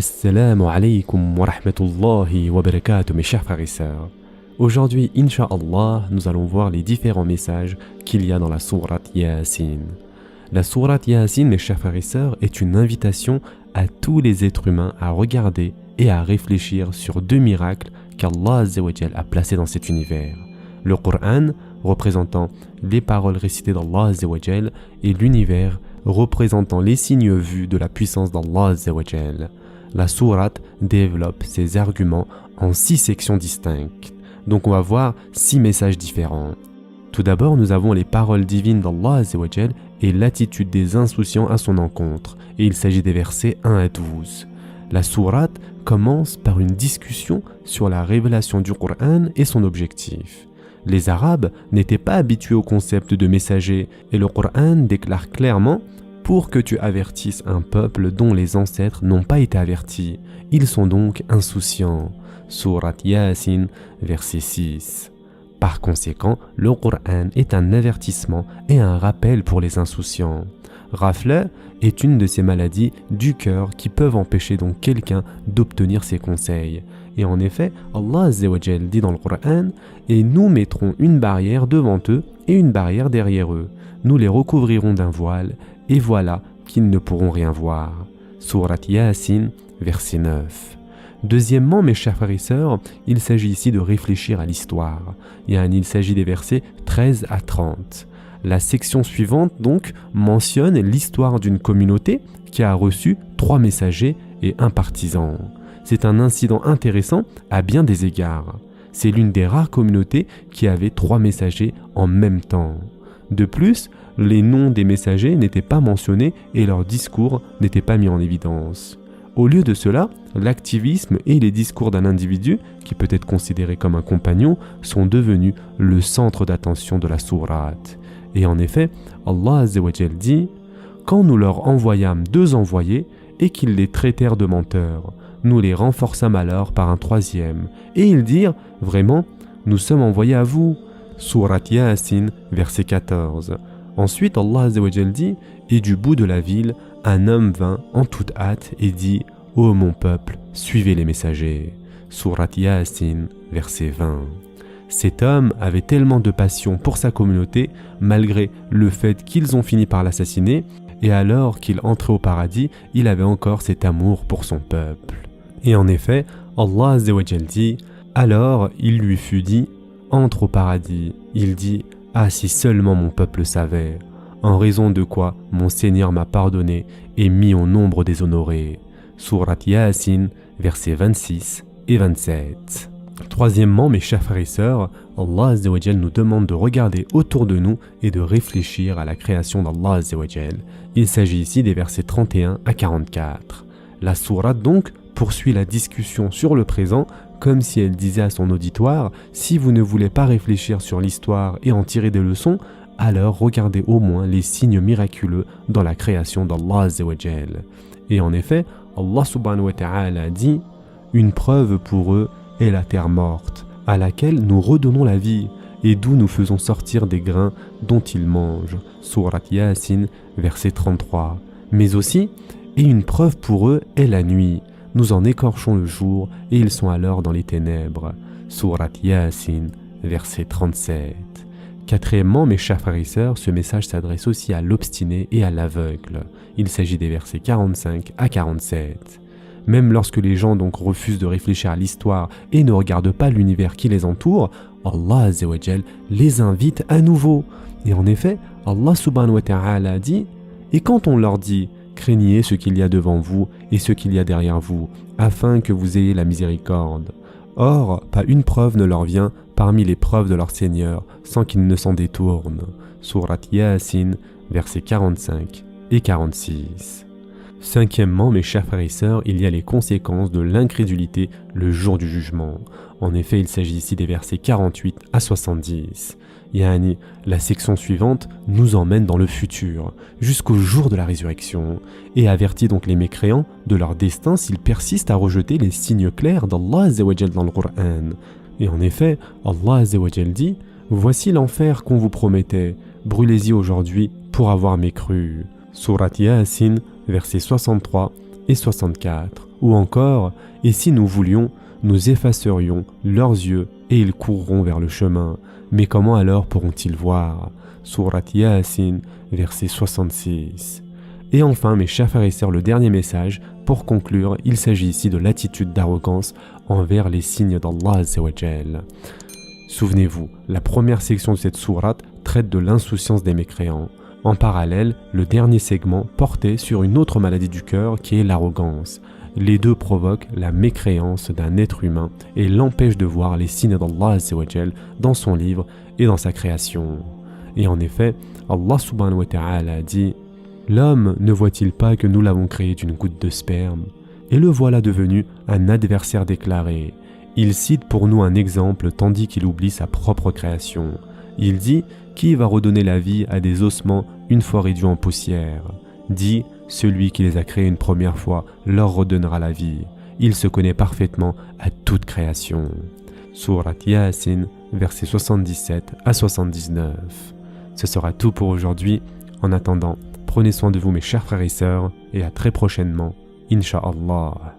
Assalamu alaikum wa rahmatullahi wa barakatuh, mes chers frères et sœurs. Aujourd'hui, Inch'Allah, nous allons voir les différents messages qu'il y a dans la sourate Yasin. La sourate Yasin, mes chers frères et sœurs, est une invitation à tous les êtres humains à regarder et à réfléchir sur deux miracles qu'Allah Azza wa Jal a placés dans cet univers. Le Coran, représentant les paroles récitées d'Allah Azza wa Jal, et l'univers, représentant les signes vus de la puissance d'Allah Azza wa Jal. La sourate développe ses arguments en 6 sections distinctes. Donc on va voir 6 messages différents. Tout d'abord, nous avons les paroles divines d'Allah Azza wa Jal et l'attitude des insouciants à son encontre. Et il s'agit des versets 1 à 12. La sourate commence par une discussion sur la révélation du Coran et son objectif. Les Arabes n'étaient pas habitués au concept de messager et le Coran déclare clairement « Pour que tu avertisses un peuple dont les ancêtres n'ont pas été avertis, ils sont donc insouciants. » Sourate Yasin, verset 6. Par conséquent, le Coran est un avertissement et un rappel pour les insouciants. Rafle est une de ces maladies du cœur qui peuvent empêcher donc quelqu'un d'obtenir ses conseils. Et en effet, Allah Azza wa Jal dit dans le Coran « Et nous mettrons une barrière devant eux et une barrière derrière eux. Nous les recouvrirons d'un voile, et voilà qu'ils ne pourront rien voir. » Sourate Yasin, verset 9. Deuxièmement, mes chers frères et sœurs, il s'agit ici de réfléchir à l'histoire. Il s'agit des versets 13 à 30. La section suivante, donc, mentionne l'histoire d'une communauté qui a reçu 3 messagers et un partisan. C'est un incident intéressant à bien des égards. C'est l'une des rares communautés qui avait 3 messagers en même temps. De plus, les noms des messagers n'étaient pas mentionnés et leurs discours n'étaient pas mis en évidence. Au lieu de cela, l'activisme et les discours d'un individu, qui peut être considéré comme un compagnon, sont devenus le centre d'attention de la sourate. Et en effet, Allah Azza wa Jal dit « Quand nous leur envoyâmes 2 envoyés et qu'ils les traitèrent de menteurs, nous les renforçâmes alors par un 3e. Et ils dirent « Vraiment, nous sommes envoyés à vous. » Sourate Yasin, verset 14. Ensuite, Allah Azza wa Jal dit « Et du bout de la ville, un homme vint en toute hâte et dit « Ô mon peuple, suivez les messagers. » Sourate Yasin, verset 20. Cet homme avait tellement de passion pour sa communauté, malgré le fait qu'ils ont fini par l'assassiner, et alors qu'il entrait au paradis, il avait encore cet amour pour son peuple. Et en effet, Allah Azza wa Jal dit « Alors il lui fut dit « Entre au paradis. » Il dit « Ah, si seulement mon peuple savait !» En raison de quoi mon Seigneur m'a pardonné et mis au nombre des honorés. Sourate Yasin, versets 26 et 27. Troisièmement, mes chers frères et sœurs, Allah Azza wa Jal nous demande de regarder autour de nous et de réfléchir à la création d'Allah Azza wa Jal. Il s'agit ici des versets 31 à 44. La sourate donc poursuit la discussion sur le présent comme si elle disait à son auditoire « Si vous ne voulez pas réfléchir sur l'histoire et en tirer des leçons, alors regardez au moins les signes miraculeux dans la création d'Allah Azza wa Jal. » Et en effet, Allah subhanahu wa ta'ala dit « Une preuve pour eux est la terre morte, à laquelle nous redonnons la vie, et d'où nous faisons sortir des grains dont ils mangent. » Sourate Yasin, verset 33. Mais aussi, « Et une preuve pour eux est la nuit. Nous en écorchons le jour, et ils sont alors dans les ténèbres. » Sourate Yasin, verset 37. Quatrièmement, mes chers frères et sœurs, ce message s'adresse aussi à l'obstiné et à l'aveugle. Il s'agit des versets 45 à 47. Même lorsque les gens donc refusent de réfléchir à l'histoire et ne regardent pas l'univers qui les entoure, Allah Azza wa Jal les invite à nouveau. Et en effet, Allah subhanahu wa ta'ala dit « Et quand on leur dit « Craignez ce qu'il y a devant vous et ce qu'il y a derrière vous, afin que vous ayez la miséricorde. » Or, pas une preuve ne leur vient parmi les preuves de leur Seigneur, sans qu'ils ne s'en détournent. Sourate Yasin, versets 45 et 46. Cinquièmement, mes chers frères et sœurs, il y a les conséquences de l'incrédulité le jour du jugement. En effet, il s'agit ici des versets 48 à 70. Yani, la section suivante nous emmène dans le futur, jusqu'au jour de la résurrection, et avertit donc les mécréants de leur destin s'ils persistent à rejeter les signes clairs d'Allah Azza wa Jal dans le Coran. Et en effet, Allah Azza wa Jal dit « Voici l'enfer qu'on vous promettait, brûlez-y aujourd'hui pour avoir mécru. » Sourate Yasin, versets 63 et 64. Ou encore, et si nous voulions, nous effacerions leurs yeux et ils courront vers le chemin. Mais comment alors pourront-ils voir? Sourate Yasin, verset 66. Et enfin, mes chers frères et sœurs, le dernier message, pour conclure, il s'agit ici de l'attitude d'arrogance envers les signes d'Allah Azza wa Jal. Souvenez-vous, la première section de cette sourate traite de l'insouciance des mécréants. En parallèle, le dernier segment portait sur une autre maladie du cœur qui est l'arrogance. Les deux provoquent la mécréance d'un être humain et l'empêchent de voir les signes d'Allah Azza wa Jal dans son livre et dans sa création. Et en effet, Allah subhanahu wa ta'ala a dit « L'homme ne voit-il pas que nous l'avons créé d'une goutte de sperme? Et le voilà devenu un adversaire déclaré. Il cite pour nous un exemple tandis qu'il oublie sa propre création. Il dit « Qui va redonner la vie à des ossements une fois réduits en poussière ?» Dit « Celui qui les a créés une première fois leur redonnera la vie. Il se connaît parfaitement à toute création. » Sourate Yasin, versets 77 à 79. Ce sera tout pour aujourd'hui. En attendant, prenez soin de vous mes chers frères et sœurs et à très prochainement, Inch'Allah.